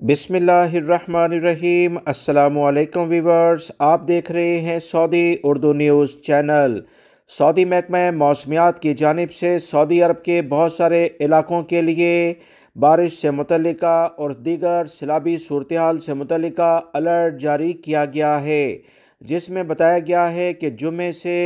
बिस्मिल्लाहिर्रहमानिर्रहीम। अस्सलामुअलैकुम वीवर्स, आप देख रहे हैं Saudi Urdu news channel. Saudi महकमा मौसमियात की जानिब से सऊदी अरब के बहुत सारे इलाकों के लिए बारिश से मुतल्लिका और दीगर सैलाबी सूरत हाल से मुतल्लिका अलर्ट जारी किया गया है, जिसमें बताया गया है कि जुमे से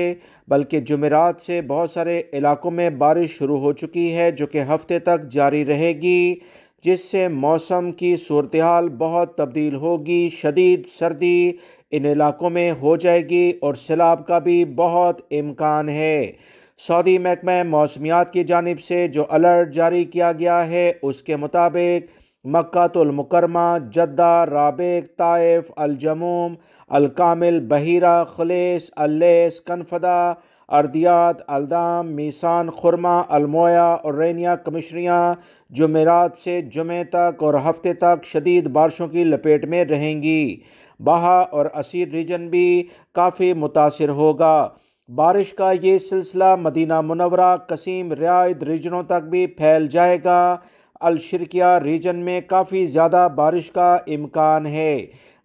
बल्कि जुमेरात से बहुत सारे इलाकों में बारिश शुरू हो चुकी है, जो कि हफ्ते तक जारी रहेगी, जिससे मौसम की सूरत हाल बहुत तब्दील होगी। शदीद सर्दी इन इलाकों में हो जाएगी और सैलाब का भी बहुत इम्कान है। सऊदी महकमा मौसमियात की जानिब से जो अलर्ट जारी किया गया है, उसके मुताबिक मक्कातुल मुकरमा, जद्दा, राबिक, ताइफ, अल-जमूम, अल-कामिल, बहीरा, खलेस, अल्लेस, कनफदा, अर्दियात, अल्दाम, मीसान, खुरमा, अलमोया और रैनिया कमिश्रियाँ जुमेरात से जुमे तक और हफ्ते तक शदीद बारिशों की लपेट में रहेंगी। बाहा और असीर रीजन भी काफ़ी मुतासिर होगा। बारिश का ये सिलसिला मदीना मुनव्वरा, कसीम, रियाद रीजनों तक भी फैल जाएगा। अल-शिरकिया रीजन में काफ़ी ज़्यादा बारिश का इम्कान है।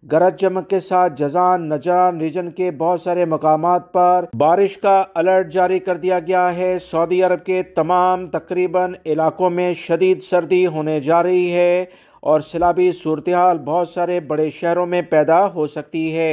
गरज चमक के साथ जजान, नजरान रीजन के बहुत सारे मकामात पर बारिश का अलर्ट जारी कर दिया गया है। सऊदी अरब के तमाम तकरीबन इलाकों में शदीद सर्दी होने जा रही है और सैलाबी सूरत हाल बहुत सारे बड़े शहरों में पैदा हो सकती है।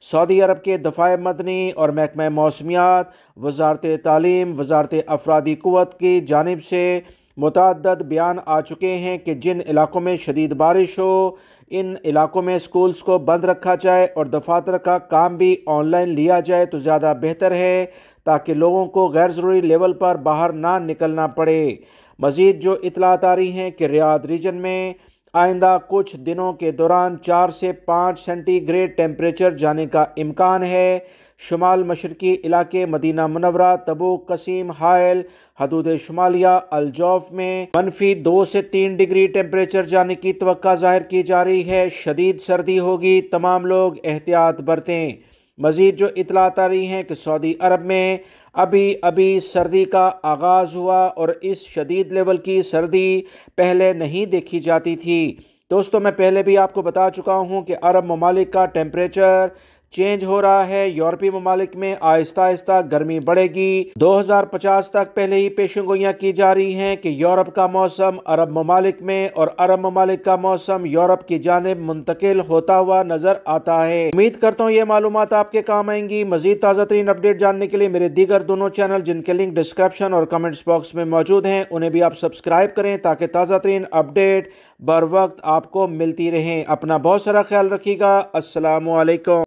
सऊदी अरब के दफ़ाए मदनी और महकमा मौसमियात, वजारत तालीम, वजारत अफरादी क़ुव्वत की जानिब से मुतअद्दिद बयान आ चुके हैं कि जिन इलाकों में शदीद बारिश हो, इन इलाकों में स्कूल्स को बंद रखा जाए और दफातर का काम भी ऑनलाइन लिया जाए तो ज़्यादा बेहतर है, ताकि लोगों को गैर ज़रूरी लेवल पर बाहर ना निकलना पड़े। मज़ीद जो इतलात आ रही हैं कि रियाद रीजन में आइंदा कुछ दिनों के दौरान 4 से 5 सेंटीग्रेड टेम्परेचर जाने का इम्कान है। शुमाल मशरकी इलाके मदीना मुनव्वरा, तबूक, कसीम, हायल, हदूद शुमालिया, अल-जौफ में -2 से 3 डिग्री टेम्परेचर जाने की तवक्का ज़ाहिर की जा रही है। शदीद सर्दी होगी, तमाम लोग एहतियात बरतें। मज़ीद जो इतलात आ रही हैं कि सऊदी अरब में अभी अभी सर्दी का आगाज़ हुआ और इस शदीद लेवल की सर्दी पहले नहीं देखी जाती थी। दोस्तों, मैं पहले भी आपको बता चुका हूँ कि अरब ममालिक का टेम्परेचर चेंज हो रहा है। यूरोपीय ममालिक में आहिस्ता आहिस्ता गर्मी बढ़ेगी। 2050 तक पहले ही पेशेंगोइयाँ की जा रही हैं कि यूरोप का मौसम अरब ममालिक में और अरब ममालिक का मौसम यूरोप की जानिब मुंतकिल होता हुआ नजर आता है। उम्मीद करता हूँ ये मालूमात आपके काम आएंगी। मजीद ताज़ा तरीन अपडेट जानने के लिए मेरे दीगर दोनों चैनल, जिनके लिंक डिस्क्रिप्शन और कमेंट्स बॉक्स में मौजूद हैं, उन्हें भी आप सब्सक्राइब करें ताकि ताज़ा तरीन अपडेट बर वक्त आपको मिलती रहें। अपना बहुत सारा ख्याल रखिएगा। अस्सलामु अलैकुम।